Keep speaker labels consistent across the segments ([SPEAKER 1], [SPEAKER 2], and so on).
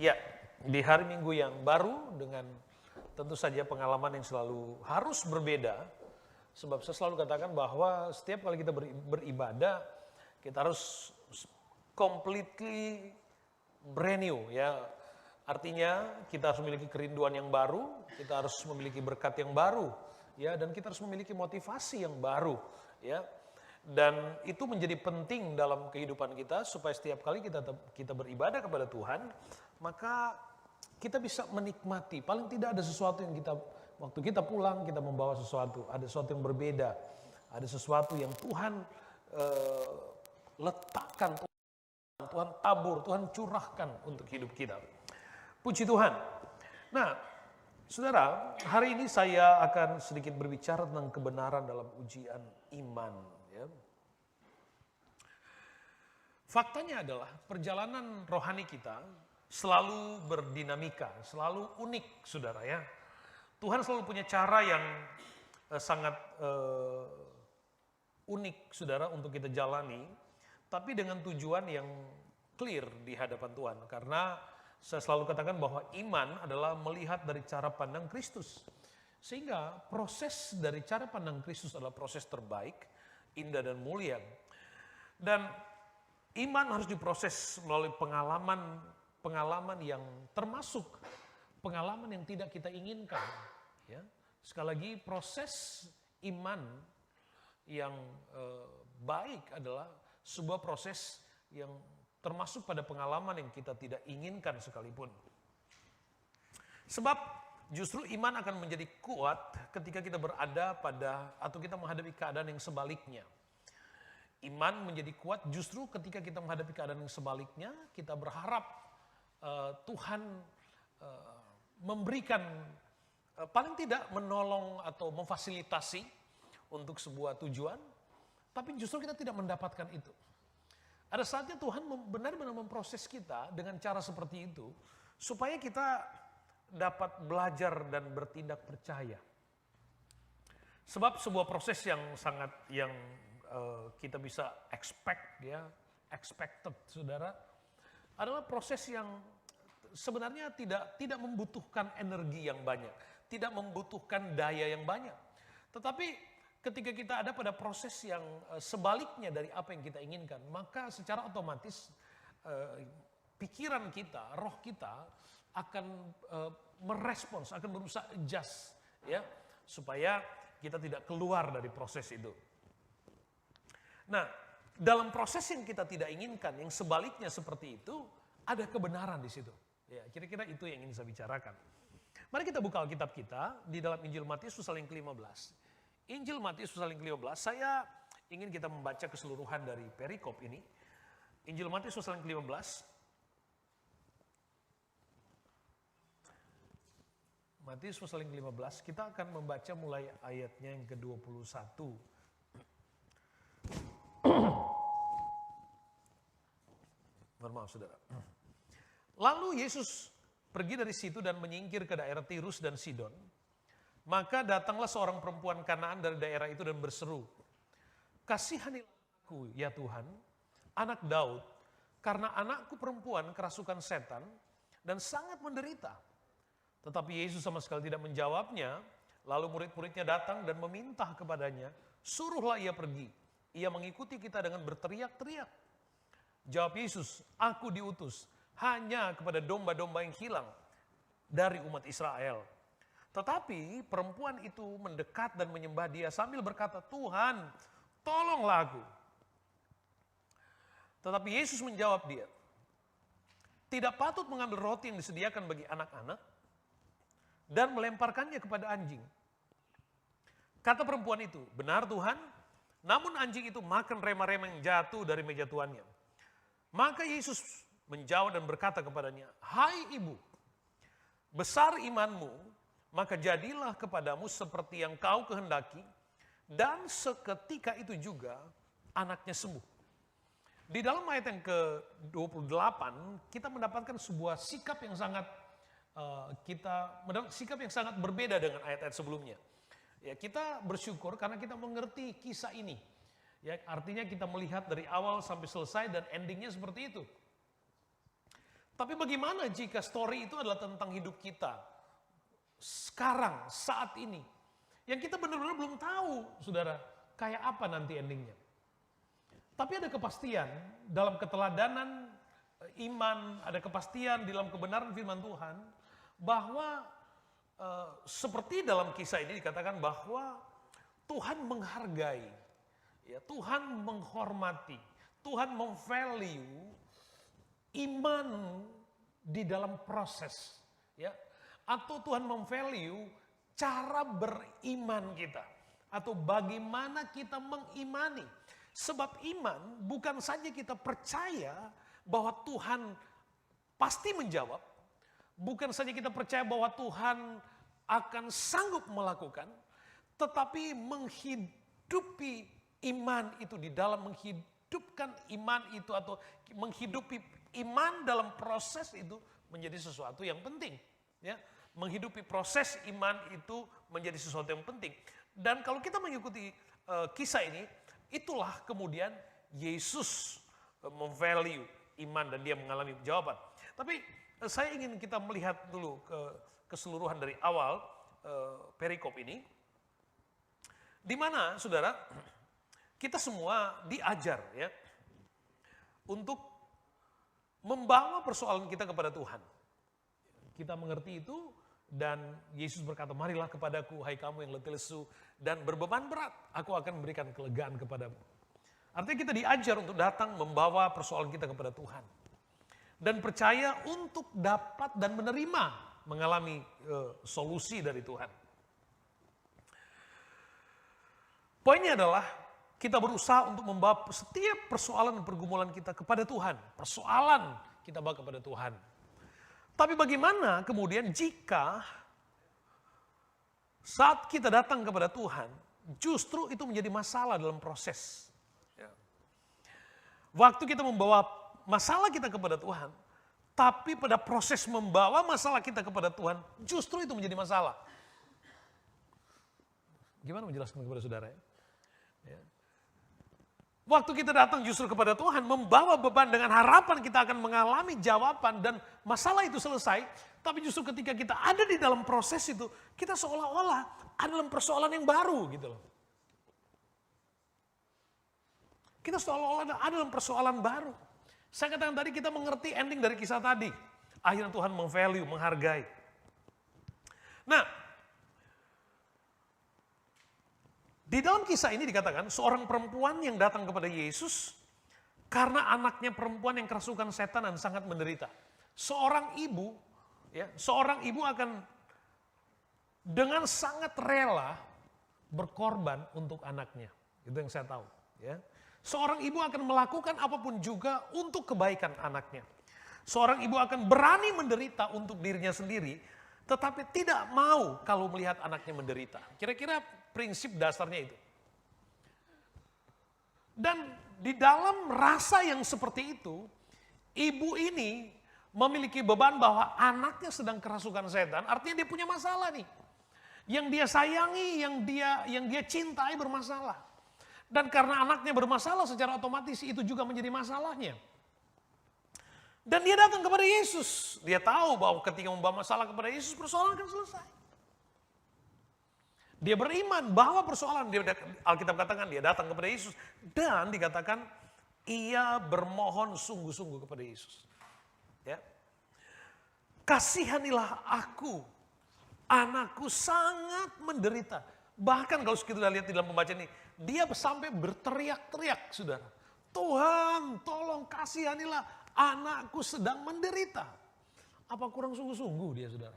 [SPEAKER 1] Ya, di hari Minggu yang baru dengan tentu saja pengalaman yang selalu harus berbeda. Sebab saya selalu katakan bahwa setiap kali kita beribadah, kita harus completely brand new ya. Artinya kita harus memiliki kerinduan yang baru, kita harus memiliki berkat yang baru, ya, dan kita harus memiliki motivasi yang baru, ya. Dan itu menjadi penting dalam kehidupan kita supaya setiap kali kita beribadah kepada Tuhan, maka kita bisa menikmati. Paling tidak ada sesuatu yang waktu kita pulang kita membawa sesuatu, ada sesuatu yang berbeda, ada sesuatu yang Tuhan letakkan, Tuhan tabur, Tuhan curahkan untuk hidup kita. Puji Tuhan. Nah, saudara, hari ini saya akan sedikit berbicara tentang kebenaran dalam ujian iman. Ya. Faktanya adalah perjalanan rohani kita selalu berdinamika, selalu unik, saudara ya. Tuhan selalu punya cara yang sangat unik, saudara, untuk kita jalani, tapi dengan tujuan yang clear di hadapan Tuhan. Karena saya selalu katakan bahwa iman adalah melihat dari cara pandang Kristus. Sehingga proses dari cara pandang Kristus adalah proses terbaik, indah dan mulia. Dan iman harus diproses melalui pengalaman yang termasuk pengalaman yang tidak kita inginkan. Ya. Sekali lagi, proses iman yang baik adalah sebuah proses yang termasuk pada pengalaman yang kita tidak inginkan sekalipun. Sebab justru iman akan menjadi kuat ketika kita berada atau kita menghadapi keadaan yang sebaliknya. Iman menjadi kuat justru ketika kita menghadapi keadaan yang sebaliknya, kita berharap Tuhan memberikan, paling tidak menolong atau memfasilitasi untuk sebuah tujuan, tapi justru kita tidak mendapatkan itu. Ada saatnya Tuhan benar-benar memproses kita dengan cara seperti itu, supaya kita dapat belajar dan bertindak percaya. Sebab sebuah proses yang kita bisa expected, saudara, adalah proses yang sebenarnya tidak membutuhkan energi yang banyak, tidak membutuhkan daya yang banyak. Tetapi ketika kita ada pada proses yang sebaliknya dari apa yang kita inginkan, maka secara otomatis pikiran kita, roh kita akan merespons, akan berusaha adjust, ya, supaya kita tidak keluar dari proses itu. Nah, dalam proses yang kita tidak inginkan, yang sebaliknya seperti itu, ada kebenaran di situ. Ya, kira-kira itu yang ingin saya bicarakan. Mari kita buka Alkitab kita di dalam Injil Matius pasal yang ke-15. Injil Matius pasal yang ke-15, saya ingin kita membaca keseluruhan dari perikop ini. Injil Matius pasal yang ke-15. Matius pasal yang ke-15, kita akan membaca mulai ayatnya yang ke-21. Maaf, saudara. Lalu Yesus pergi dari situ dan menyingkir ke daerah Tirus dan Sidon. Maka datanglah seorang perempuan Kanaan dari daerah itu dan berseru, "Kasihanilah aku, ya Tuhan, anak Daud, karena anakku perempuan kerasukan setan dan sangat menderita." Tetapi Yesus sama sekali tidak menjawabnya. Lalu murid-muridnya datang dan meminta kepadanya, "Suruhlah ia pergi. Ia mengikuti kita dengan berteriak-teriak." Jawab Yesus, "Aku diutus hanya kepada domba-domba yang hilang dari umat Israel." Tetapi perempuan itu mendekat dan menyembah dia sambil berkata, "Tuhan, tolonglah aku." Tetapi Yesus menjawab dia, "Tidak patut mengambil roti yang disediakan bagi anak-anak dan melemparkannya kepada anjing." Kata perempuan itu, "Benar Tuhan, namun anjing itu makan rema-rema yang jatuh dari meja tuannya." Maka Yesus menjawab dan berkata kepadanya, "Hai ibu, besar imanmu, maka jadilah kepadamu seperti yang kau kehendaki." Dan seketika itu juga anaknya sembuh. Di dalam ayat yang ke-28 kita mendapatkan sebuah sikap yang sangat berbeda dengan ayat-ayat sebelumnya. Ya, kita bersyukur karena kita mengerti kisah ini. Ya, artinya kita melihat dari awal sampai selesai dan endingnya seperti itu. Tapi bagaimana jika story itu adalah tentang hidup kita sekarang, saat ini, yang kita benar-benar belum tahu, saudara, kayak apa nanti endingnya. Tapi ada kepastian dalam keteladanan iman, ada kepastian dalam kebenaran firman Tuhan, bahwa seperti dalam kisah ini dikatakan bahwa Tuhan menghargai, ya, Tuhan menghormati, Tuhan memvalue iman di dalam proses, ya, atau Tuhan memvalue cara beriman kita, atau bagaimana kita mengimani. Sebab iman bukan saja kita percaya bahwa Tuhan pasti menjawab, bukan saja kita percaya bahwa Tuhan akan sanggup melakukan, tetapi menghidupi iman itu, di dalam menghidupkan iman itu atau menghidupi iman dalam proses itu menjadi sesuatu yang penting, ya. Menghidupi proses iman itu menjadi sesuatu yang penting. Dan kalau kita mengikuti kisah ini, itulah kemudian Yesus memvalue iman dan dia mengalami jawaban. Tapi saya ingin kita melihat dulu keseluruhan dari awal perikop ini, di mana saudara kita semua diajar, ya, untuk membawa persoalan kita kepada Tuhan. Kita mengerti itu dan Yesus berkata, marilah kepadaku hai kamu yang letih lesu dan berbeban berat, aku akan memberikan kelegaan kepadamu. Artinya kita diajar untuk datang membawa persoalan kita kepada Tuhan. Dan percaya untuk dapat dan menerima, mengalami solusi dari Tuhan. Poinnya adalah kita berusaha untuk membawa setiap persoalan dan pergumulan kita kepada Tuhan. Persoalan kita bawa kepada Tuhan. Tapi bagaimana kemudian jika saat kita datang kepada Tuhan, justru itu menjadi masalah dalam proses. Waktu kita membawa masalah kita kepada Tuhan, tapi pada proses membawa masalah kita kepada Tuhan, justru itu menjadi masalah. Gimana menjelaskan kepada saudara? Ya. Waktu kita datang justru kepada Tuhan, membawa beban dengan harapan kita akan mengalami jawaban dan masalah itu selesai. Tapi justru ketika kita ada di dalam proses itu, kita seolah-olah ada dalam persoalan yang baru gitu loh. Kita seolah-olah ada dalam persoalan baru. Saya katakan tadi kita mengerti ending dari kisah tadi. Akhirnya Tuhan mengvalue, menghargai. Nah, di dalam kisah ini dikatakan seorang perempuan yang datang kepada Yesus karena anaknya perempuan yang kerasukan setan dan sangat menderita. Seorang ibu, ya, seorang ibu akan dengan sangat rela berkorban untuk anaknya. Itu yang saya tahu, ya. Seorang ibu akan melakukan apapun juga untuk kebaikan anaknya. Seorang ibu akan berani menderita untuk dirinya sendiri, tetapi tidak mau kalau melihat anaknya menderita. Kira-kira prinsip dasarnya itu. Dan di dalam rasa yang seperti itu, ibu ini memiliki beban bahwa anaknya sedang kerasukan setan, artinya dia punya masalah nih. Yang dia sayangi, yang dia cintai bermasalah. Dan karena anaknya bermasalah secara otomatis itu juga menjadi masalahnya. Dan dia datang kepada Yesus. Dia tahu bahwa ketika membawa masalah kepada Yesus, persoalan akan selesai. Dia beriman bahwa persoalan, Alkitab katakan dia datang kepada Yesus. Dan dikatakan ia bermohon sungguh-sungguh kepada Yesus. Ya. Kasihanilah aku, anakku sangat menderita. Bahkan kalau kita lihat di dalam pembacaan ini, dia sampai berteriak-teriak, saudara. Tuhan, tolong kasihanilah, anakku sedang menderita. Apa kurang sungguh-sungguh dia, saudara?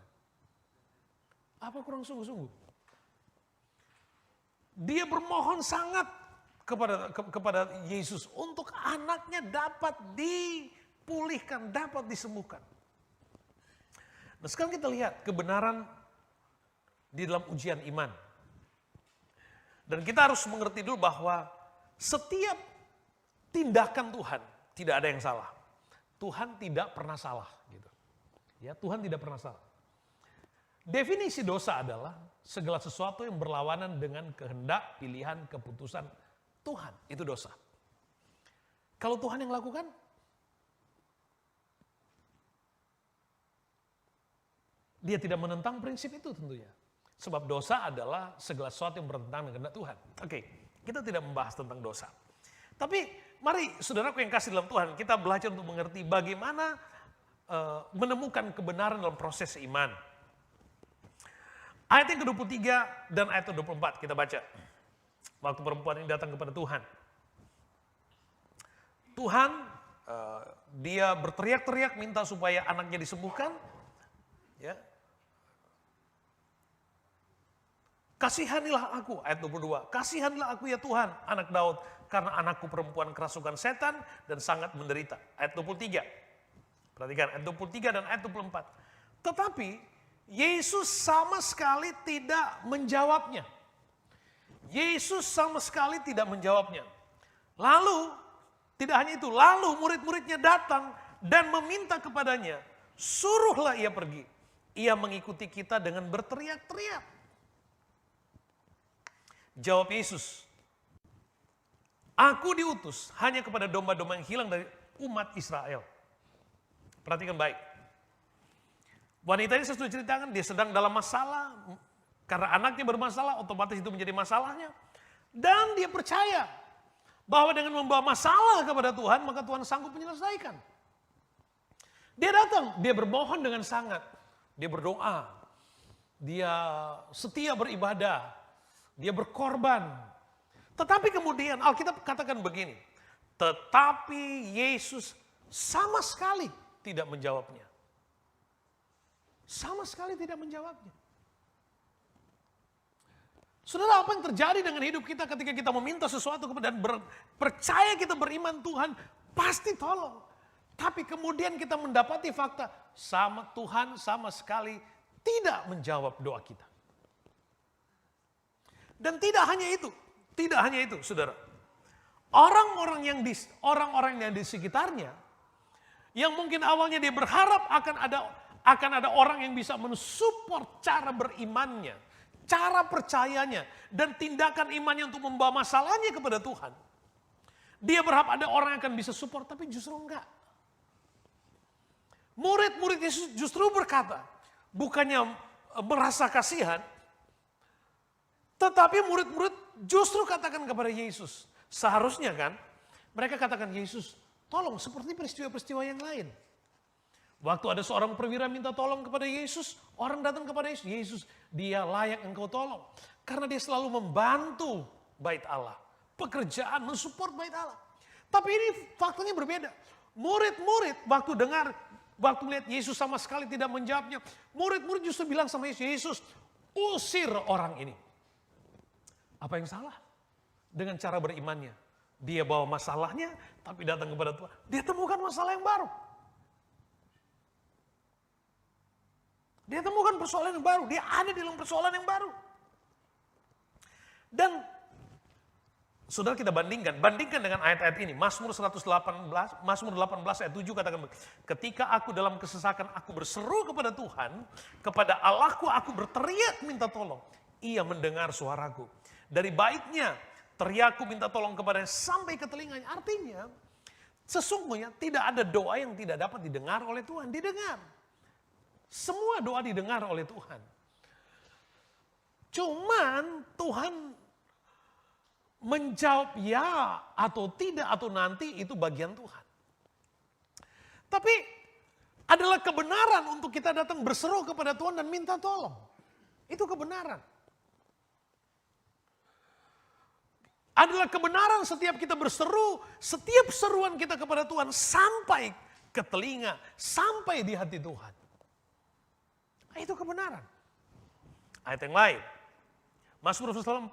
[SPEAKER 1] Apa kurang sungguh-sungguh? Dia bermohon sangat kepada Yesus untuk anaknya dapat dipulihkan, dapat disembuhkan. Nah, sekarang kita lihat kebenaran di dalam ujian iman. Dan kita harus mengerti dulu bahwa setiap tindakan Tuhan tidak ada yang salah. Tuhan tidak pernah salah, gitu. Ya, Tuhan tidak pernah salah. Definisi dosa adalah segala sesuatu yang berlawanan dengan kehendak, pilihan, keputusan Tuhan. Itu dosa. Kalau Tuhan yang lakukan, dia tidak menentang prinsip itu tentunya. Sebab dosa adalah segala sesuatu yang bertentangan dengan kehendak Tuhan. Oke, kita tidak membahas tentang dosa. Tapi mari saudaraku yang kasih dalam Tuhan, kita belajar untuk mengerti bagaimana menemukan kebenaran dalam proses iman. Ayat yang ke-23 dan ayat ke-24 kita baca. Waktu perempuan ini datang kepada Tuhan. Tuhan, dia berteriak-teriak minta supaya anaknya disembuhkan. Ya. Kasihanilah aku, ayat 22. Kasihanilah aku ya Tuhan, anak Daud, karena anakku perempuan kerasukan setan dan sangat menderita. Ayat 23. Perhatikan, ayat 23 dan ayat 24. Tetapi Yesus sama sekali tidak menjawabnya. Yesus sama sekali tidak menjawabnya. Lalu, tidak hanya itu, lalu murid-muridnya datang dan meminta kepadanya, suruhlah ia pergi. Ia mengikuti kita dengan berteriak-teriak. Jawab Yesus, aku diutus hanya kepada domba-domba yang hilang dari umat Israel. Perhatikan baik. Wanita ini saya sudah ceritakan, dia sedang dalam masalah. Karena anaknya bermasalah, otomatis itu menjadi masalahnya. Dan dia percaya bahwa dengan membawa masalah kepada Tuhan, maka Tuhan sanggup menyelesaikan. Dia datang, dia bermohon dengan sangat. Dia berdoa, dia setia beribadah, dia berkorban. Tetapi kemudian Alkitab katakan begini, tetapi Yesus sama sekali tidak menjawabnya. Sama sekali tidak menjawabnya. Saudara, apa yang terjadi dengan hidup kita ketika kita meminta sesuatu dan percaya kita beriman Tuhan pasti tolong. Tapi kemudian kita mendapati fakta sama Tuhan sama sekali tidak menjawab doa kita. Dan tidak hanya itu, saudara. Orang-orang yang di sekitarnya yang mungkin awalnya dia berharap akan ada orang yang bisa mensupport cara berimannya, cara percayanya, dan tindakan imannya untuk membawa masalahnya kepada Tuhan. Dia berharap ada orang yang akan bisa support, tapi justru enggak. Murid-murid Yesus justru berkata, bukannya merasa kasihan, tetapi murid-murid justru katakan kepada Yesus. Seharusnya kan, mereka katakan, Yesus, tolong seperti peristiwa-peristiwa yang lain. Waktu ada seorang perwira minta tolong kepada Yesus, orang datang kepada Yesus. Yesus, dia layak engkau tolong. Karena dia selalu membantu bait Allah. Pekerjaan, mensupport bait Allah. Tapi ini faktanya berbeda. Murid-murid waktu melihat Yesus sama sekali tidak menjawabnya. Murid-murid justru bilang sama Yesus, Yesus, usir orang ini. Apa yang salah dengan cara berimannya? Dia bawa masalahnya, tapi datang kepada Tuhan. Dia temukan masalah yang baru. Dia temukan persoalan yang baru. Dia ada di dalam persoalan yang baru. Dan saudara kita bandingkan dengan ayat-ayat ini. Mazmur 18 ayat 7 katakan, ketika aku dalam kesesakan aku berseru kepada Tuhan, kepada Allahku aku berteriak minta tolong. Ia mendengar suaraku. Dari baitnya teriakku minta tolong kepadanya sampai ke telinganya. Artinya sesungguhnya tidak ada doa yang tidak dapat didengar oleh Tuhan. Didengar. Semua doa didengar oleh Tuhan. Cuman Tuhan menjawab ya atau tidak atau nanti itu bagian Tuhan. Tapi adalah kebenaran untuk kita datang berseru kepada Tuhan dan minta tolong. Itu kebenaran. Adalah kebenaran setiap kita berseru, setiap seruan kita kepada Tuhan sampai ke telinga, sampai di hati Tuhan. Itu kebenaran. Ayat yang lain. Mazmur pasal 4.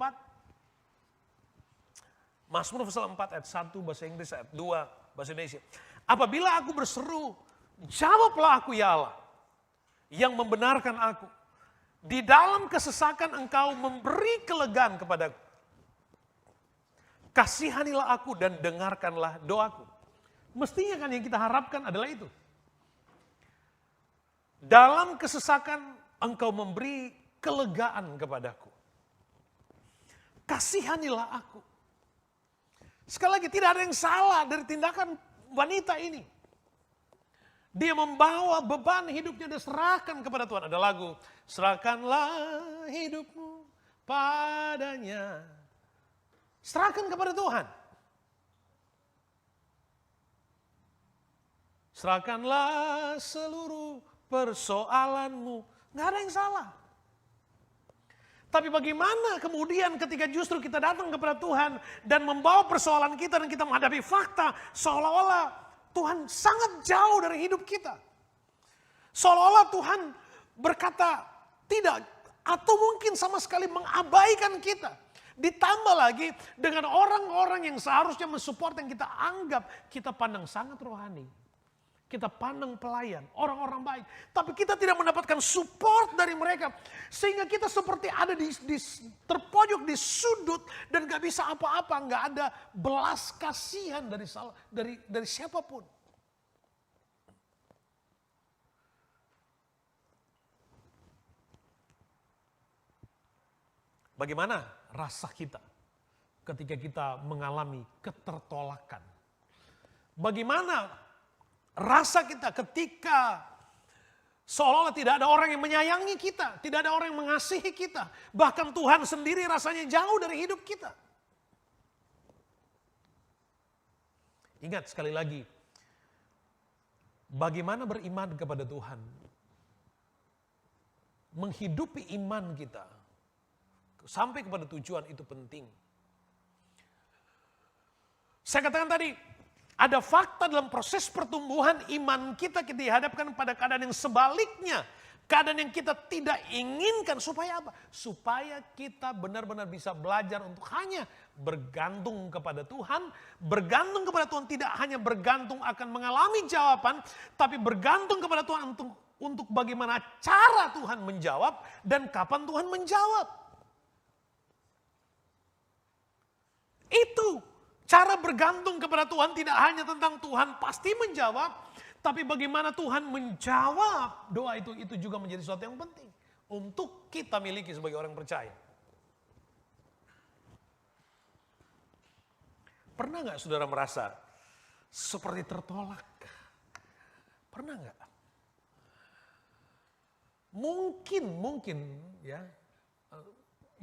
[SPEAKER 1] Mazmur pasal 4 ayat 1 bahasa Inggris, ayat 2 bahasa Indonesia. Apabila aku berseru, jawablah aku ya Allah, yang membenarkan aku. Di dalam kesesakan engkau memberi kelegaan kepadaku. Kasihanilah aku dan dengarkanlah doaku. Mestinya kan yang kita harapkan adalah itu. Dalam kesesakan engkau memberi kelegaan kepadaku. Kasihanilah aku. Sekali lagi tidak ada yang salah dari tindakan wanita ini. Dia membawa beban hidupnya dan serahkan kepada Tuhan. Ada lagu, serahkanlah hidupmu padanya. Serahkan kepada Tuhan. Serahkanlah seluruh persoalanmu. Nggak ada yang salah. Tapi bagaimana kemudian ketika justru kita datang kepada Tuhan dan membawa persoalan kita dan kita menghadapi fakta seolah-olah Tuhan sangat jauh dari hidup kita. Seolah-olah Tuhan berkata tidak atau mungkin sama sekali mengabaikan kita. Ditambah lagi dengan orang-orang yang seharusnya mensupport yang kita anggap kita pandang sangat rohani. Kita pandang pelayan, orang-orang baik. Tapi kita tidak mendapatkan support dari mereka. Sehingga kita seperti ada di terpojok di sudut dan gak bisa apa-apa. Gak ada belas kasihan dari siapapun. Bagaimana rasa kita ketika kita mengalami ketertolakan? Bagaimana rasa kita ketika seolah-olah tidak ada orang yang menyayangi kita, tidak ada orang yang mengasihi kita, bahkan Tuhan sendiri rasanya jauh dari hidup kita. Ingat sekali lagi, bagaimana beriman kepada Tuhan, menghidupi iman kita sampai kepada tujuan itu penting. Saya katakan tadi, ada fakta dalam proses pertumbuhan iman kita dihadapkan pada keadaan yang sebaliknya. Keadaan yang kita tidak inginkan supaya apa? Supaya kita benar-benar bisa belajar untuk hanya bergantung kepada Tuhan. Bergantung kepada Tuhan tidak hanya bergantung akan mengalami jawaban. Tapi bergantung kepada Tuhan untuk bagaimana cara Tuhan menjawab dan kapan Tuhan menjawab. Itu. Cara bergantung kepada Tuhan tidak hanya tentang Tuhan pasti menjawab, tapi bagaimana Tuhan menjawab doa itu juga menjadi sesuatu yang penting untuk kita miliki sebagai orang percaya. Pernah nggak saudara merasa seperti tertolak? Pernah nggak?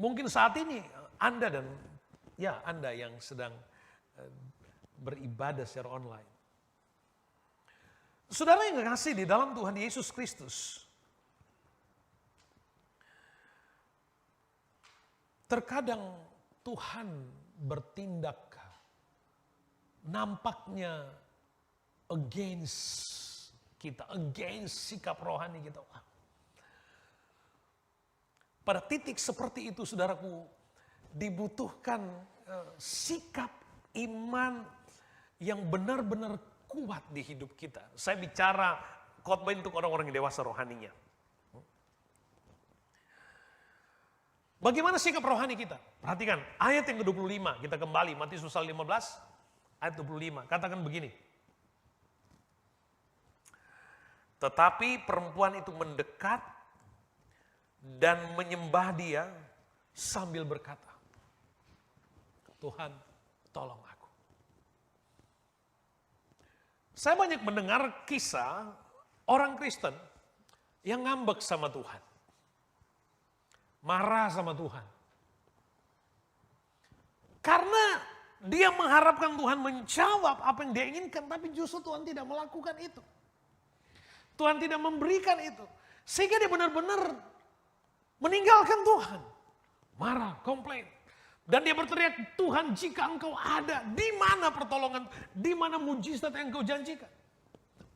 [SPEAKER 1] Mungkin saat ini Anda yang sedang beribadah secara online. Saudara yang kekasih di dalam Tuhan Yesus Kristus, terkadang Tuhan bertindak nampaknya against kita, against sikap rohani kita. Pada titik seperti itu saudaraku, dibutuhkan sikap iman yang benar-benar kuat di hidup kita. Saya bicara khotbah untuk orang-orang yang dewasa rohaninya. Bagaimana sikap rohani kita? Perhatikan ayat yang ke-25, kita kembali Matius pasal 15 ayat 25. Katakan begini. Tetapi perempuan itu mendekat dan menyembah dia sambil berkata, Tuhan, tolong aku. Saya banyak mendengar kisah orang Kristen yang ngambek sama Tuhan. Marah sama Tuhan. Karena dia mengharapkan Tuhan menjawab apa yang dia inginkan, tapi justru Tuhan tidak melakukan itu. Tuhan tidak memberikan itu. Sehingga dia benar-benar meninggalkan Tuhan. Marah, komplain. Dan dia berteriak, Tuhan jika engkau ada, di mana pertolongan, di mana mujizat yang engkau janjikan.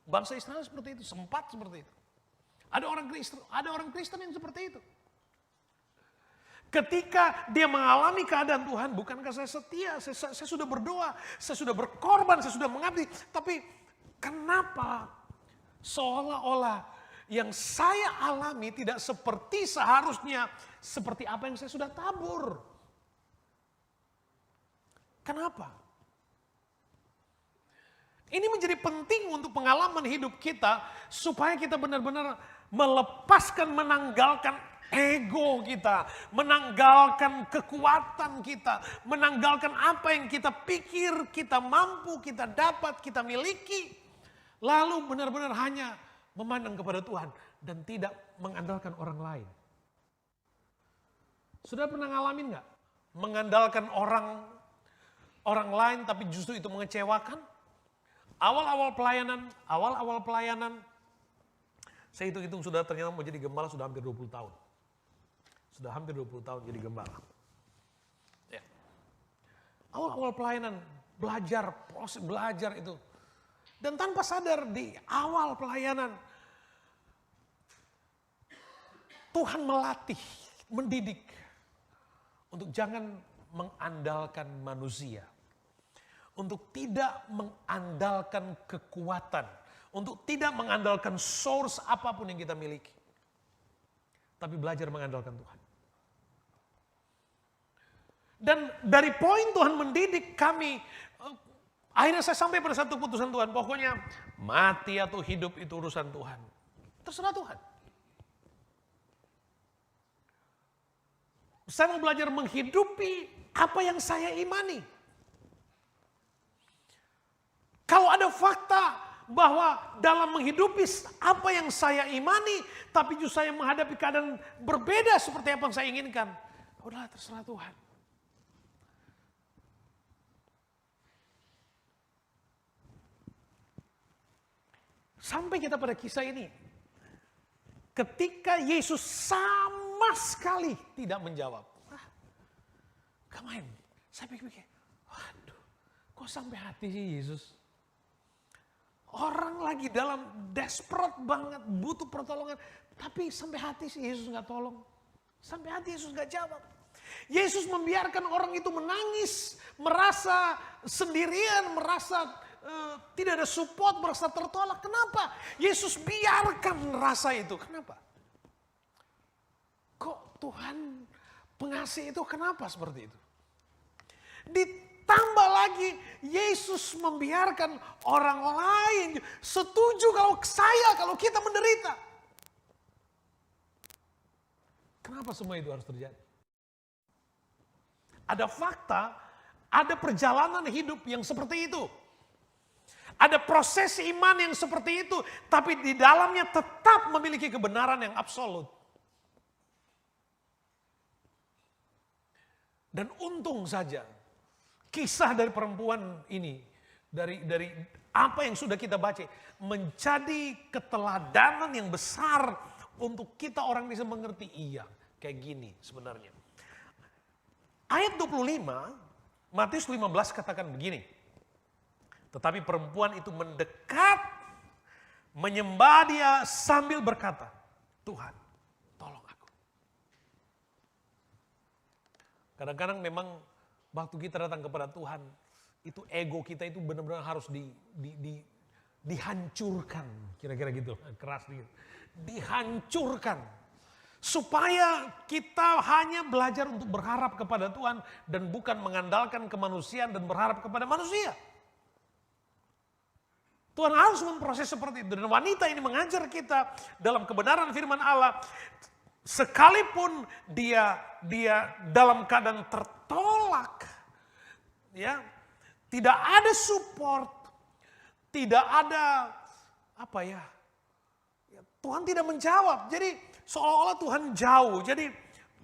[SPEAKER 1] Bangsa Israel seperti itu, sempat seperti itu. Ada orang Kristen yang seperti itu. Ketika dia mengalami keadaan Tuhan, bukankah saya setia, saya sudah berdoa, saya sudah berkorban, saya sudah mengabdi. Tapi kenapa seolah-olah yang saya alami tidak seperti seharusnya, seperti apa yang saya sudah tabur. Kenapa? Ini menjadi penting untuk pengalaman hidup kita supaya kita benar-benar melepaskan, menanggalkan ego kita, menanggalkan kekuatan kita, menanggalkan apa yang kita pikir, kita mampu, kita dapat, kita miliki. Lalu benar-benar hanya memandang kepada Tuhan dan tidak mengandalkan orang lain. Sudah pernah ngalamin nggak? Mengandalkan orang lain tapi justru itu mengecewakan? Awal-awal pelayanan, saya hitung-hitung sudah ternyata mau jadi gembala sudah hampir 20 tahun. Sudah hampir 20 tahun jadi gembala. Ya. Awal-awal pelayanan, proses belajar itu. Dan tanpa sadar di awal pelayanan, Tuhan melatih, mendidik untuk jangan mengandalkan manusia. Untuk tidak mengandalkan kekuatan. Untuk tidak mengandalkan source apapun yang kita miliki. Tapi belajar mengandalkan Tuhan. Dan dari poin Tuhan mendidik kami, akhirnya saya sampai pada satu putusan Tuhan. Pokoknya mati atau hidup itu urusan Tuhan. Terserah Tuhan. Saya mau belajar menghidupi apa yang saya imani. Kalau ada fakta bahwa dalam menghidupi apa yang saya imani, tapi justru saya menghadapi keadaan berbeda seperti apa yang saya inginkan. Udahlah, terserah Tuhan. Sampai kita pada kisah ini. Ketika Yesus sama sekali tidak menjawab. Kemarin, saya pikir, waduh, kok sampai hati sih Yesus? Orang lagi dalam desperate banget, butuh pertolongan. Tapi sampai hati sih Yesus gak tolong. Sampai hati Yesus gak jawab. Yesus membiarkan orang itu menangis, merasa sendirian, merasa tidak ada support, merasa tertolak. Kenapa? Yesus biarkan rasa itu. Kenapa? Kok Tuhan pengasih itu kenapa seperti itu? Ditambah lagi Yesus membiarkan orang lain setuju kalau kita menderita. Kenapa semua itu harus terjadi? Ada fakta, ada perjalanan hidup yang seperti itu. Ada proses iman yang seperti itu, tapi di dalamnya tetap memiliki kebenaran yang absolut. Dan untung saja kisah dari perempuan ini, dari apa yang sudah kita baca, menjadi keteladanan yang besar untuk kita orang bisa mengerti, iya kayak gini sebenarnya. Ayat 25, Matius 15 katakan begini. Tetapi perempuan itu mendekat, menyembah dia sambil berkata, Tuhan, tolong aku. Kadang-kadang memang waktu kita datang kepada Tuhan, itu ego kita itu benar-benar harus dihancurkan. Kira-kira gitu, keras gitu. Dihancurkan. Supaya kita hanya belajar untuk berharap kepada Tuhan dan bukan mengandalkan kemanusiaan dan berharap kepada manusia. Tuhan harus memproses seperti itu. Dan wanita ini mengajar kita dalam kebenaran firman Allah. Sekalipun dia dalam keadaan tertolak. Ya, tidak ada support. Tidak ada Tuhan tidak menjawab. Jadi seolah-olah Tuhan jauh. Jadi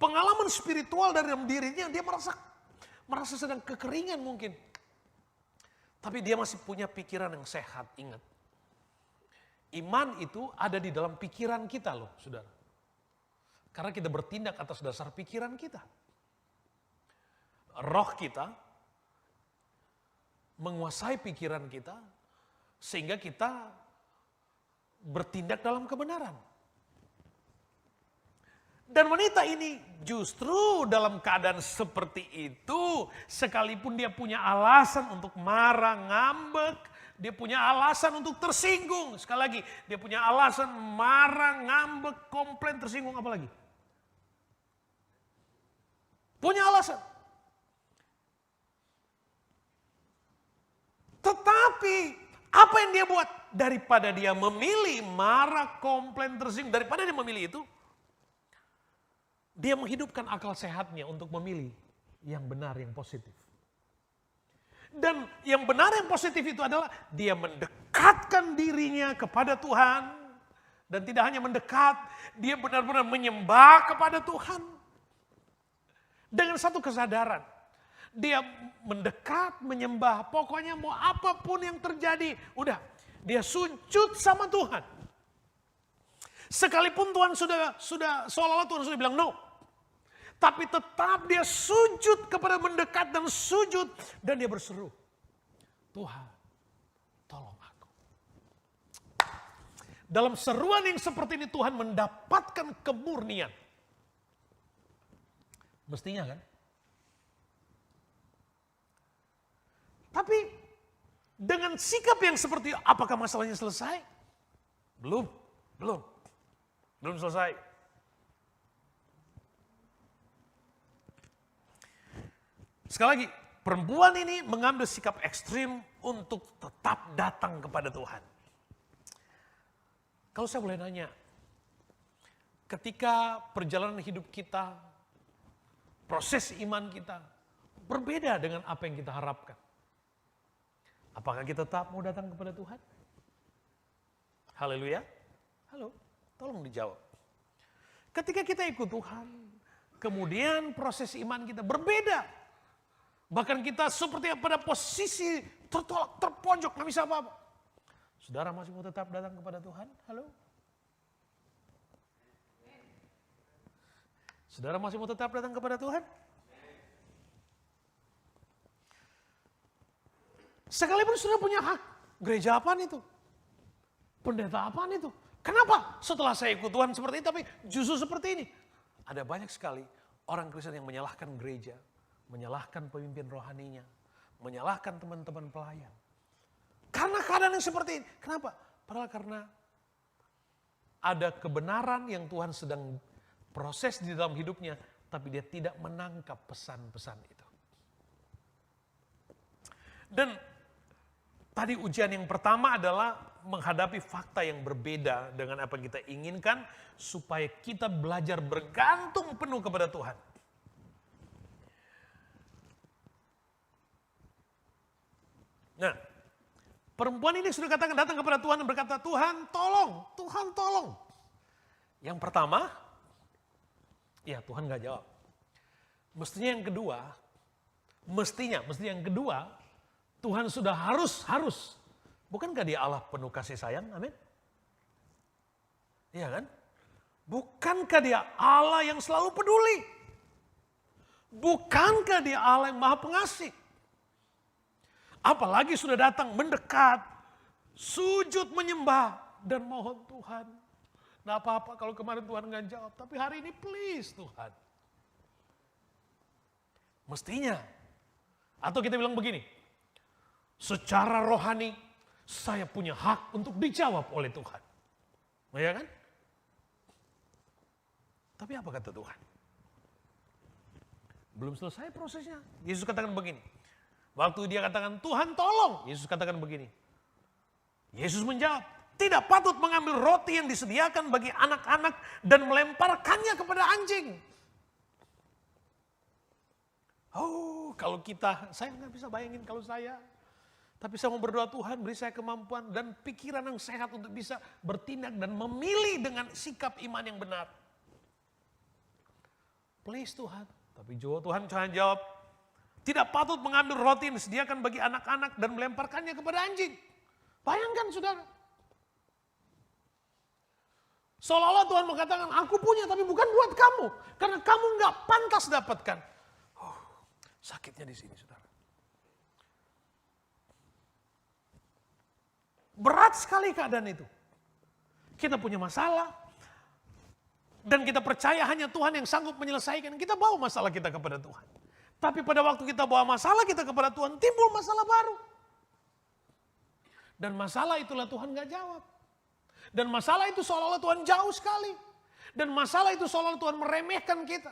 [SPEAKER 1] pengalaman spiritual dari dalam dirinya dia merasa sedang kekeringan mungkin. Tapi dia masih punya pikiran yang sehat, ingat. Iman itu ada di dalam pikiran kita loh, saudara. Karena kita bertindak atas dasar pikiran kita. Roh kita menguasai pikiran kita, sehingga kita bertindak dalam kebenaran. Dan wanita ini justru dalam keadaan seperti itu, sekalipun dia punya alasan untuk marah, ngambek, dia punya alasan untuk tersinggung. Sekali lagi, dia punya alasan marah, ngambek, komplain, tersinggung, apa lagi? Punya alasan. Tetapi apa yang dia buat? Daripada dia memilih marah, komplain, tersinggung, daripada dia memilih itu, dia menghidupkan akal sehatnya untuk memilih yang benar, yang positif. Dan yang benar yang positif itu adalah dia mendekatkan dirinya kepada Tuhan. Dan tidak hanya mendekat, dia benar-benar menyembah kepada Tuhan. Dengan satu kesadaran. Dia mendekat, menyembah. Pokoknya mau apapun yang terjadi. Udah, dia sujud sama Tuhan. Sekalipun Tuhan sudah seolah-olah Tuhan sudah bilang no. Tapi tetap dia sujud kepada mendekat dan sujud. Dan dia berseru. Tuhan, tolong aku. Dalam seruan yang seperti ini Tuhan mendapatkan kemurnian. Mestinya kan? Tapi dengan sikap yang seperti apakah masalahnya selesai? Belum selesai. Sekali lagi, perempuan ini mengambil sikap ekstrim untuk tetap datang kepada Tuhan. Kalau saya boleh nanya, ketika perjalanan hidup kita, proses iman kita, berbeda dengan apa yang kita harapkan. Apakah kita tetap mau datang kepada Tuhan? Haleluya. Halo, tolong dijawab. Ketika kita ikut Tuhan, kemudian proses iman kita berbeda. Bahkan kita seperti pada posisi tertolak, terpojok, gak bisa apa-apa. Saudara masih mau tetap datang kepada Tuhan? Halo? Saudara masih mau tetap datang kepada Tuhan? Sekalipun sudah punya hak, gereja apaan itu? Pendeta apaan itu? Kenapa setelah saya ikut Tuhan seperti ini, tapi justru seperti ini? Ada banyak sekali orang Kristen yang menyalahkan gereja, menyalahkan pemimpin rohaninya, menyalahkan teman-teman pelayan. Karena keadaan yang seperti ini. Kenapa? Padahal karena ada kebenaran yang Tuhan sedang proses di dalam hidupnya, tapi dia tidak menangkap pesan-pesan itu. Dan tadi ujian yang pertama adalah menghadapi fakta yang berbeda dengan apa yang kita inginkan, supaya kita belajar bergantung penuh kepada Tuhan. Nah, perempuan ini sudah katakan datang kepada Tuhan dan berkata, Tuhan tolong, Tuhan tolong. Yang pertama, ya Tuhan gak jawab. Mestinya yang kedua, Tuhan sudah harus. Bukankah dia Allah penuh kasih sayang? Amin. Iya kan? Bukankah dia Allah yang selalu peduli? Bukankah dia Allah yang maha pengasih? Apalagi sudah datang mendekat, sujud menyembah dan mohon Tuhan. Nah apa-apa kalau kemarin Tuhan nggak jawab, tapi hari ini please Tuhan. Mestinya. Atau kita bilang begini, secara rohani saya punya hak untuk dijawab oleh Tuhan. Ya kan? Tapi apa kata Tuhan? Belum selesai prosesnya. Yesus katakan begini. Waktu dia katakan, Tuhan tolong. Yesus katakan begini. Yesus menjawab, tidak patut mengambil roti yang disediakan bagi anak-anak dan melemparkannya kepada anjing. Oh, kalau saya nggak bisa bayangin kalau saya. Tapi saya mau berdoa, Tuhan beri saya kemampuan dan pikiran yang sehat untuk bisa bertindak dan memilih dengan sikap iman yang benar. Please Tuhan. Tapi Tuhan jawab, tidak patut mengambil roti yang disediakan bagi anak-anak dan melemparkannya kepada anjing. Bayangkan saudara. Seolah-olah Tuhan mengatakan, aku punya tapi bukan buat kamu. Karena kamu gak pantas dapatkan. Sakitnya di sini saudara. Berat sekali keadaan itu. Kita punya masalah. Dan kita percaya hanya Tuhan yang sanggup menyelesaikan. Kita bawa masalah kita kepada Tuhan. Tapi pada waktu kita bawa masalah kita kepada Tuhan, timbul masalah baru. Dan masalah itulah Tuhan gak jawab. Dan masalah itu seolah-olah Tuhan jauh sekali. Dan masalah itu seolah-olah Tuhan meremehkan kita.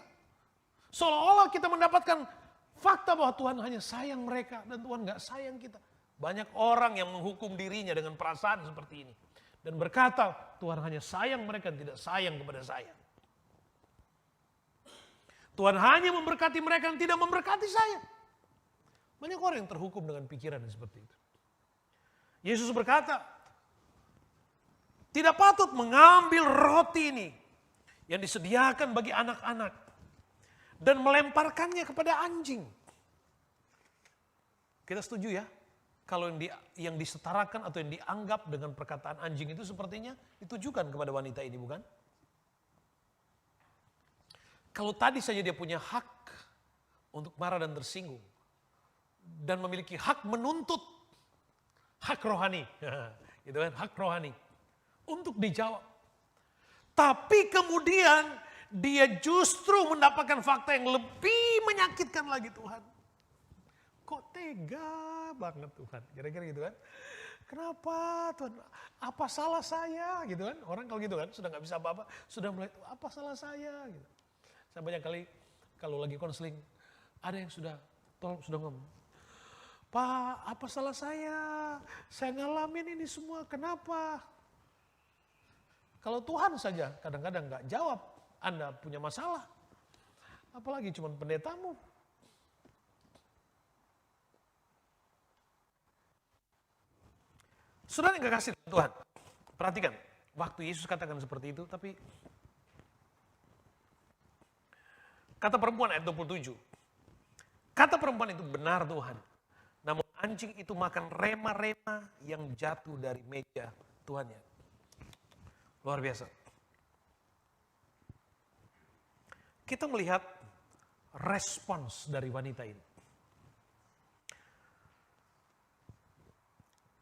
[SPEAKER 1] Seolah-olah kita mendapatkan fakta bahwa Tuhan hanya sayang mereka dan Tuhan gak sayang kita. Banyak orang yang menghukum dirinya dengan perasaan seperti ini. Dan berkata, Tuhan hanya sayang mereka, tidak sayang kepada saya. Tuhan hanya memberkati mereka dan tidak memberkati saya. Banyak orang yang terhukum dengan pikiran yang seperti itu. Yesus berkata, tidak patut mengambil roti ini yang disediakan bagi anak-anak dan melemparkannya kepada anjing. Kita setuju ya? Kalau yang disetarakan atau yang dianggap dengan perkataan anjing itu sepertinya ditujukan kepada wanita ini, bukan? Kalau tadi saja dia punya hak untuk marah dan tersinggung. Dan memiliki hak menuntut. Hak rohani. Gitu kan, hak rohani. Untuk dijawab. Tapi kemudian dia justru mendapatkan fakta yang lebih menyakitkan lagi Tuhan. Kok tega banget Tuhan. Kira-kira gitu kan. Kenapa Tuhan? Apa salah saya? Gitu kan. Orang kalau gitu kan sudah gak bisa apa-apa. Sudah mulai, apa salah saya? Gitu. Saya banyak kali kalau lagi konseling. Ada yang sudah ngomong. Pak, apa salah saya? Saya ngalamin ini semua, kenapa? Kalau Tuhan saja kadang-kadang gak jawab, Anda punya masalah. Apalagi cuma pendetamu. Saudara yang kekasih Tuhan, perhatikan. Waktu Yesus katakan seperti itu, tapi kata perempuan ayat 27. Kata perempuan itu benar Tuhan. Namun anjing itu makan rema-rema yang jatuh dari meja tuannya. Luar biasa. Kita melihat respons dari wanita ini.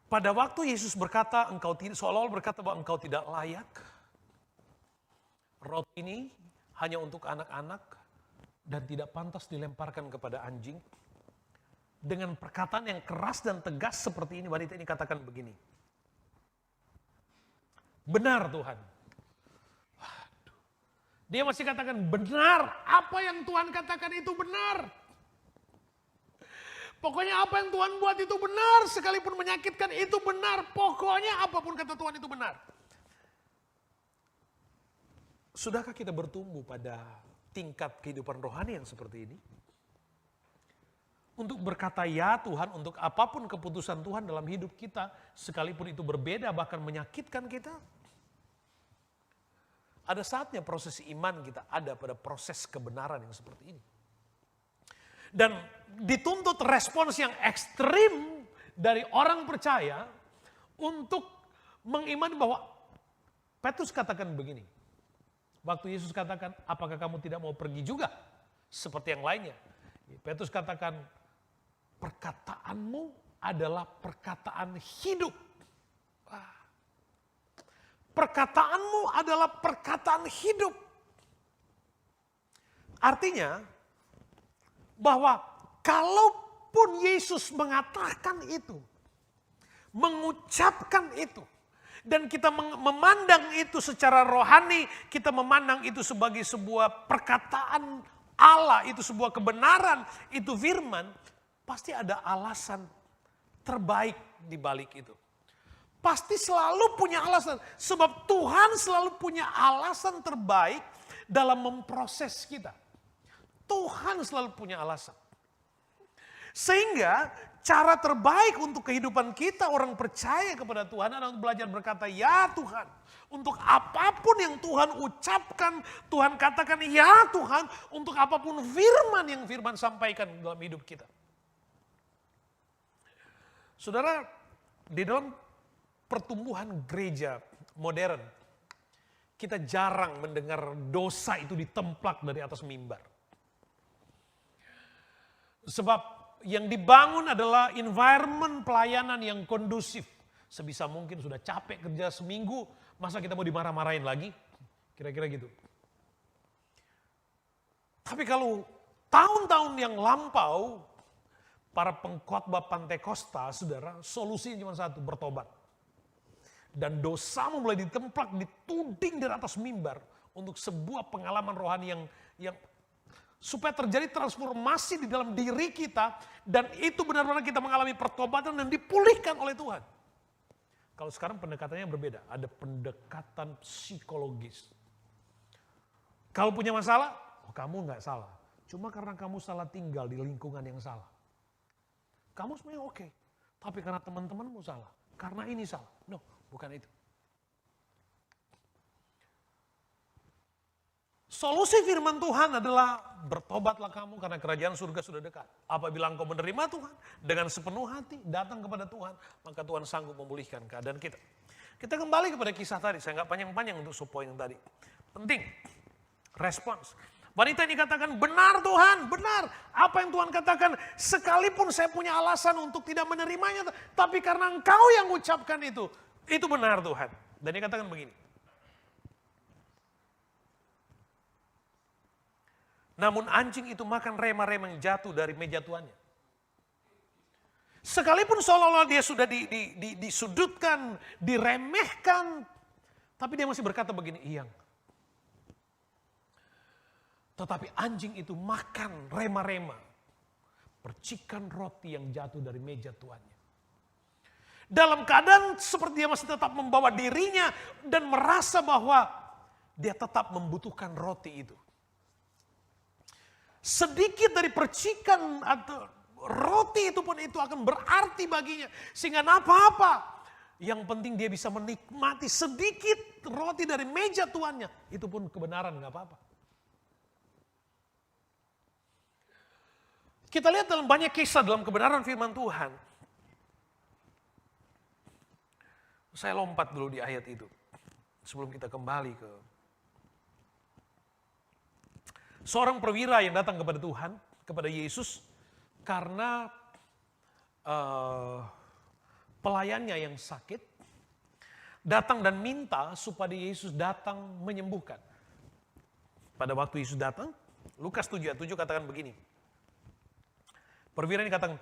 [SPEAKER 1] Pada waktu Yesus berkata, seolah-olah berkata bahwa engkau tidak layak. Roti ini hanya untuk anak-anak dan tidak pantas dilemparkan kepada anjing. Dengan perkataan yang keras dan tegas seperti ini, wanita ini katakan begini. Benar Tuhan. Waduh. Dia masih katakan benar, apa yang Tuhan katakan itu benar. Pokoknya apa yang Tuhan buat itu benar, sekalipun menyakitkan itu benar. Pokoknya apapun kata Tuhan itu benar. Sudahkah kita bertumbuh pada tingkat kehidupan rohani yang seperti ini? Untuk berkata ya Tuhan, untuk apapun keputusan Tuhan dalam hidup kita, sekalipun itu berbeda bahkan menyakitkan kita. Ada saatnya proses iman kita ada pada proses kebenaran yang seperti ini. Dan dituntut respons yang ekstrim dari orang percaya untuk mengimani bahwa Petrus katakan begini. Waktu Yesus katakan, apakah kamu tidak mau pergi juga? Seperti yang lainnya. Petrus katakan, perkataanmu adalah perkataan hidup. Perkataanmu adalah perkataan hidup. Artinya, bahwa kalaupun Yesus mengatakan itu, mengucapkan itu, dan kita memandang itu secara rohani, kita memandang itu sebagai sebuah perkataan Allah, itu sebuah kebenaran, itu firman, pasti ada alasan terbaik di balik itu. Pasti selalu punya alasan, sebab Tuhan selalu punya alasan terbaik dalam memproses kita. Tuhan selalu punya alasan. Sehingga cara terbaik untuk kehidupan kita orang percaya kepada Tuhan adalah untuk belajar berkata ya Tuhan. Untuk apapun yang Tuhan ucapkan, Tuhan katakan ya Tuhan. Untuk apapun firman yang firman sampaikan dalam hidup kita. Saudara, di dalam pertumbuhan gereja modern, kita jarang mendengar dosa itu ditemplak dari atas mimbar. Sebab yang dibangun adalah environment pelayanan yang kondusif. Sebisa mungkin sudah capek kerja seminggu, masa kita mau dimarah-marahin lagi? Kira-kira gitu. Tapi kalau tahun-tahun yang lampau, para pengkhotbah Pantekosta, saudara, solusinya cuma satu, bertobat. Dan dosamu mulai ditemplak, dituding dari atas mimbar untuk sebuah pengalaman rohani yang supaya terjadi transformasi di dalam diri kita dan itu benar-benar kita mengalami pertobatan dan dipulihkan oleh Tuhan. Kalau sekarang pendekatannya berbeda, ada pendekatan psikologis. Kalau punya masalah, oh kamu nggak salah. Cuma karena kamu salah tinggal di lingkungan yang salah. kamu sebenarnya oke. Tapi karena teman-temanmu salah, karena ini salah. No, bukan itu. Solusi firman Tuhan adalah bertobatlah kamu karena kerajaan surga sudah dekat. Apabila engkau menerima Tuhan dengan sepenuh hati, datang kepada Tuhan, maka Tuhan sanggup memulihkan keadaan kita. Kita kembali kepada kisah tadi, saya nggak panjang-panjang untuk subpoint yang tadi. Penting, respons. Wanita ini katakan, benar Tuhan, benar. Apa yang Tuhan katakan, sekalipun saya punya alasan untuk tidak menerimanya, tapi karena engkau yang ucapkan itu benar Tuhan. Dan dia katakan begini. Namun anjing itu makan rema-rema yang jatuh dari meja tuannya. Sekalipun seolah-olah dia sudah disudutkan, diremehkan, tapi dia masih berkata begini, Iyang. Tetapi anjing itu makan rema-rema, percikan roti yang jatuh dari meja tuannya. Dalam keadaan seperti dia masih tetap membawa dirinya dan merasa bahwa dia tetap membutuhkan roti itu. Sedikit dari percikan atau roti itu pun itu akan berarti baginya. Sehingga apa-apa. Yang penting dia bisa menikmati sedikit roti dari meja tuannya. Itu pun kebenaran, gak apa-apa. Kita lihat dalam banyak kisah dalam kebenaran firman Tuhan. Saya lompat dulu di ayat itu. Sebelum kita kembali ke seorang perwira yang datang kepada Tuhan, kepada Yesus, karena pelayannya yang sakit, datang dan minta supaya Yesus datang menyembuhkan. Pada waktu Yesus datang, Lukas 7 ayat 7 katakan begini. Perwira ini katakan,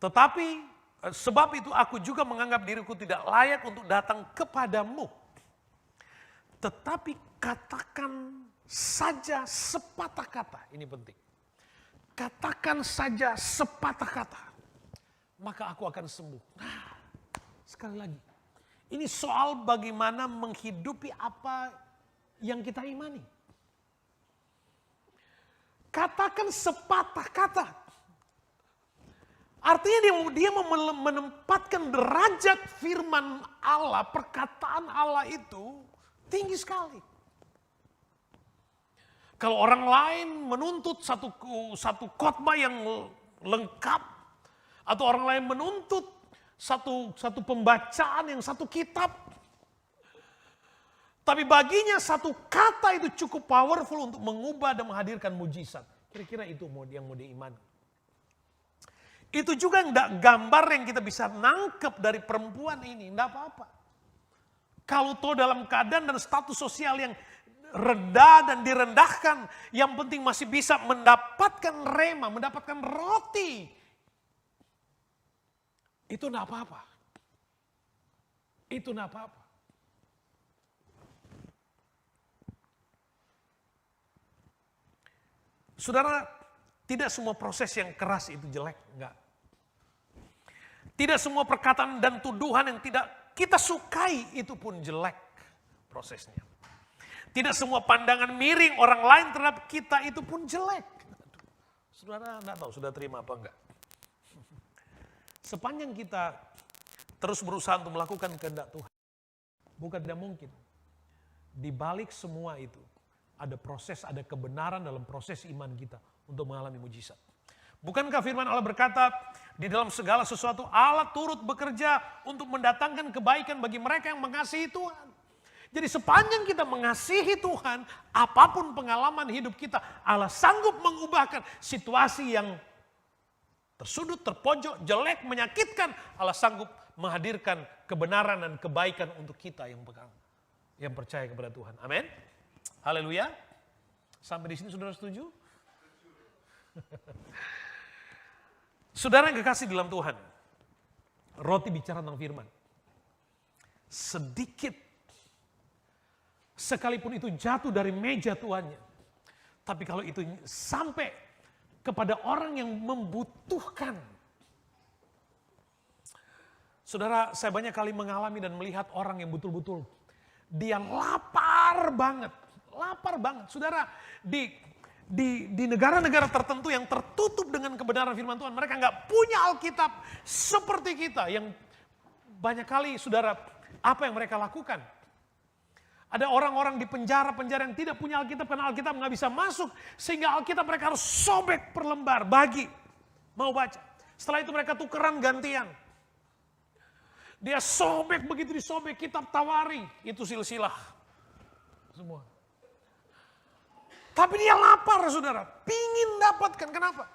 [SPEAKER 1] tetapi sebab itu aku juga menganggap diriku tidak layak untuk datang kepadamu. Tetapi katakan saja sepatah kata, ini penting. Katakan saja sepatah kata, maka aku akan sembuh. Nah, sekali lagi, ini soal bagaimana menghidupi apa yang kita imani. Katakan sepatah kata. Artinya dia menempatkan derajat firman Allah, perkataan Allah itu tinggi sekali. Kalau orang lain menuntut satu khotbah yang lengkap, atau orang lain menuntut satu pembacaan yang satu kitab, tapi baginya satu kata itu cukup powerful untuk mengubah dan menghadirkan mujizat. Kira-kira itu yang mau diimani. Itu juga gambar yang kita bisa nangkep dari perempuan ini, enggak apa-apa. Kalau toh dalam keadaan dan status sosial yang rendah dan direndahkan, yang penting masih bisa mendapatkan rema, mendapatkan roti. Itu enggak apa-apa. Itu enggak apa-apa. Saudara, tidak semua proses yang keras itu jelek, enggak. Tidak semua perkataan dan tuduhan yang tidak kita sukai itu pun jelek prosesnya. Tidak semua pandangan miring orang lain terhadap kita itu pun jelek. Saudara enggak tahu sudah terima apa enggak. Sepanjang kita terus berusaha untuk melakukan kehendak Tuhan, bukan tidak mungkin. Di balik semua itu ada proses, ada kebenaran dalam proses iman kita untuk mengalami mujizat. Bukankah firman Allah berkata, di dalam segala sesuatu Allah turut bekerja untuk mendatangkan kebaikan bagi mereka yang mengasihi Tuhan. Jadi sepanjang kita mengasihi Tuhan, apapun pengalaman hidup kita, Allah sanggup mengubahkan situasi yang tersudut, terpojok, jelek, menyakitkan. Allah sanggup menghadirkan kebenaran dan kebaikan untuk kita yang pegang, yang percaya kepada Tuhan. Amin. Haleluya. Sampai di sini saudara setuju? Saudara yang kekasih dalam Tuhan, roti bicara tentang firman. Sedikit, sekalipun itu jatuh dari meja tuannya, tapi kalau itu sampai kepada orang yang membutuhkan. Saudara, saya banyak kali mengalami dan melihat orang yang betul-betul dia lapar banget. Lapar banget. Saudara, di negara-negara tertentu yang tertutup dengan kebenaran firman Tuhan, mereka nggak punya Alkitab seperti kita yang banyak kali saudara, apa yang mereka lakukan? Ada orang-orang di penjara-penjara yang tidak punya Alkitab karena Alkitab nggak bisa masuk, sehingga Alkitab mereka harus sobek per lembar, bagi, mau baca. Setelah itu mereka tukeran gantian. Dia sobek, begitu disobek kitab Tawari, itu silsilah. Semua. Tapi dia lapar saudara, pingin dapatkan, kenapa?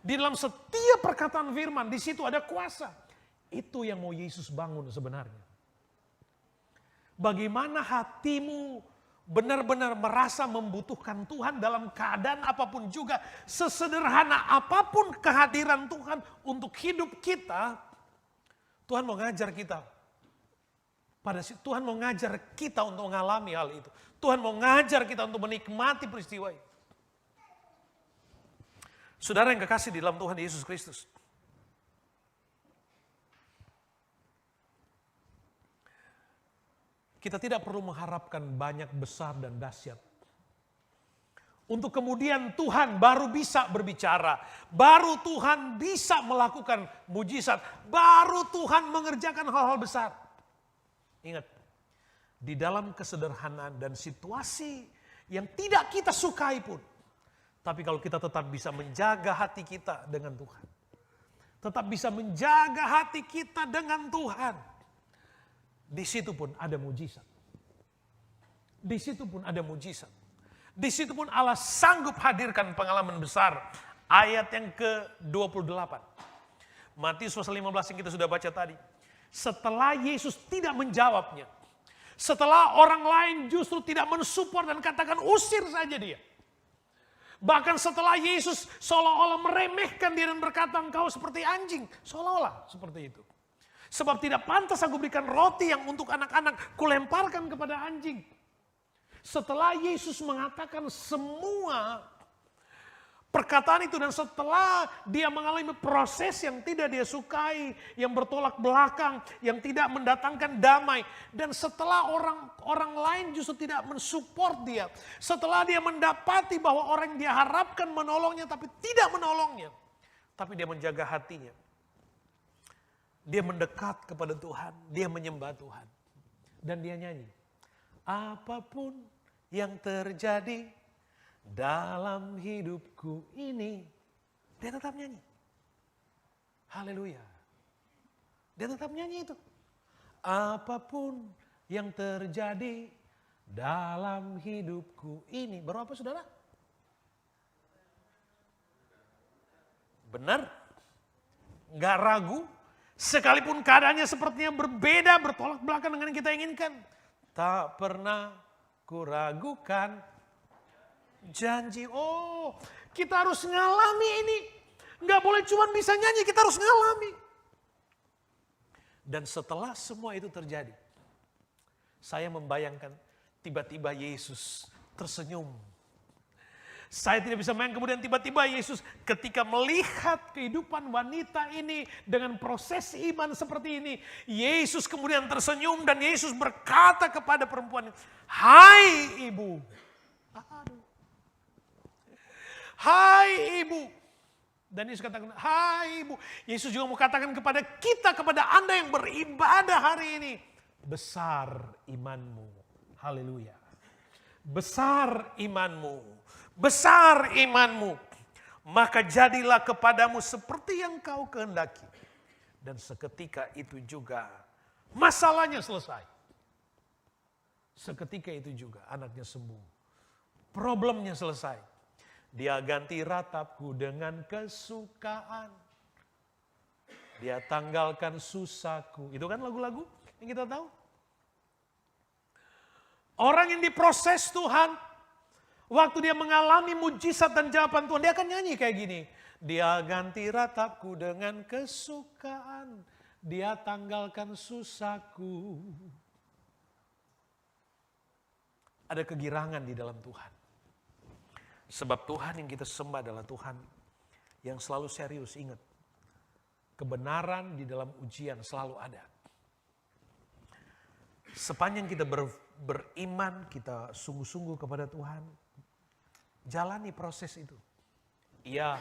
[SPEAKER 1] Di dalam setiap perkataan firman, di situ ada kuasa. Itu yang mau Yesus bangun sebenarnya. Bagaimana hatimu benar-benar merasa membutuhkan Tuhan dalam keadaan apapun juga. Sesederhana apapun kehadiran Tuhan untuk hidup kita, Tuhan mau ngajar kita. Tuhan mau ngajar kita untuk mengalami hal itu. Tuhan mau ngajar kita untuk menikmati peristiwa itu. Saudara yang kekasih di dalam Tuhan Yesus Kristus. Kita tidak perlu mengharapkan banyak, besar, dan dahsyat. Untuk kemudian Tuhan baru bisa berbicara. Baru Tuhan bisa melakukan mujizat. Baru Tuhan mengerjakan hal-hal besar. Ingat, di dalam kesederhanaan dan situasi yang tidak kita sukai pun. Tapi kalau kita tetap bisa menjaga hati kita dengan Tuhan. Tetap bisa menjaga hati kita dengan Tuhan. Di situ pun ada mujizat. Di situ pun ada mujizat. Di situ pun Allah sanggup hadirkan pengalaman besar. Ayat yang ke-28. Matius pasal 15 yang kita sudah baca tadi. Setelah Yesus tidak menjawabnya. Setelah orang lain justru tidak mensupport dan katakan usir saja dia. Bahkan setelah Yesus seolah-olah meremehkan dia dan berkata engkau seperti anjing. Seolah-olah seperti itu. Sebab tidak pantas aku berikan roti yang untuk anak-anak kulemparkan kepada anjing. Setelah Yesus mengatakan semua perkataan itu dan setelah dia mengalami proses yang tidak dia sukai, yang bertolak belakang, yang tidak mendatangkan damai. Dan setelah orang lain justru tidak mensupport dia. Setelah dia mendapati bahwa orang yang dia harapkan menolongnya tapi tidak menolongnya. Tapi dia menjaga hatinya. Dia mendekat kepada Tuhan, dia menyembah Tuhan. Dan dia nyanyi. Apapun yang terjadi dalam hidupku ini, dia tetap nyanyi. Haleluya. Dia tetap nyanyi itu. Apapun yang terjadi dalam hidupku ini. Baru apa saudara? Benar? Nggak ragu? Sekalipun keadaannya sepertinya berbeda, bertolak belakang dengan yang kita inginkan. Tak pernah kuragukan janji. Oh, kita harus ngalami ini. Nggak boleh cuma bisa nyanyi, kita harus ngalami. Dan setelah semua itu terjadi, saya membayangkan tiba-tiba Yesus tersenyum. Saya tidak bisa main kemudian tiba-tiba Yesus ketika melihat kehidupan wanita ini dengan proses iman seperti ini. Yesus kemudian tersenyum dan Yesus berkata kepada perempuan, hai ibu. Aduh. Hai ibu. Dan Yesus katakan, hai ibu. Yesus juga mau katakan kepada kita, kepada Anda yang beribadah hari ini. Besar imanmu. Haleluya. Besar imanmu. Besar imanmu. Maka jadilah kepadamu seperti yang kau kehendaki. Dan seketika itu juga masalahnya selesai. Seketika itu juga anaknya sembuh. Problemnya selesai. Dia ganti ratapku dengan kesukaan. Dia tanggalkan susahku. Itu kan lagu-lagu yang kita tahu. Orang yang diproses Tuhan, waktu dia mengalami mujizat dan jawaban Tuhan, dia akan nyanyi kayak gini. Dia ganti ratapku dengan kesukaan. Dia tanggalkan susahku. Ada kegirangan di dalam Tuhan. Sebab Tuhan yang kita sembah adalah Tuhan yang selalu serius. Ingat, kebenaran di dalam ujian selalu ada. Sepanjang kita beriman, kita sungguh-sungguh kepada Tuhan, Jalani proses itu. Iya,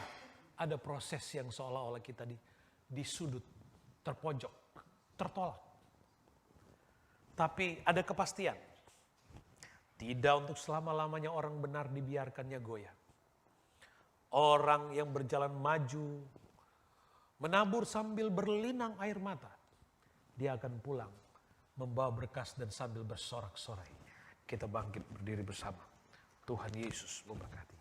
[SPEAKER 1] ada proses yang seolah-olah kita di sudut, terpojok, tertolak. Tapi ada kepastian. Tidak untuk selama-lamanya orang benar dibiarkannya goyah. Orang yang berjalan maju, menabur sambil berlinang air mata, dia akan pulang membawa berkas dan sambil bersorak-sorai. Kita bangkit berdiri bersama. Tuhan Yesus memberkati.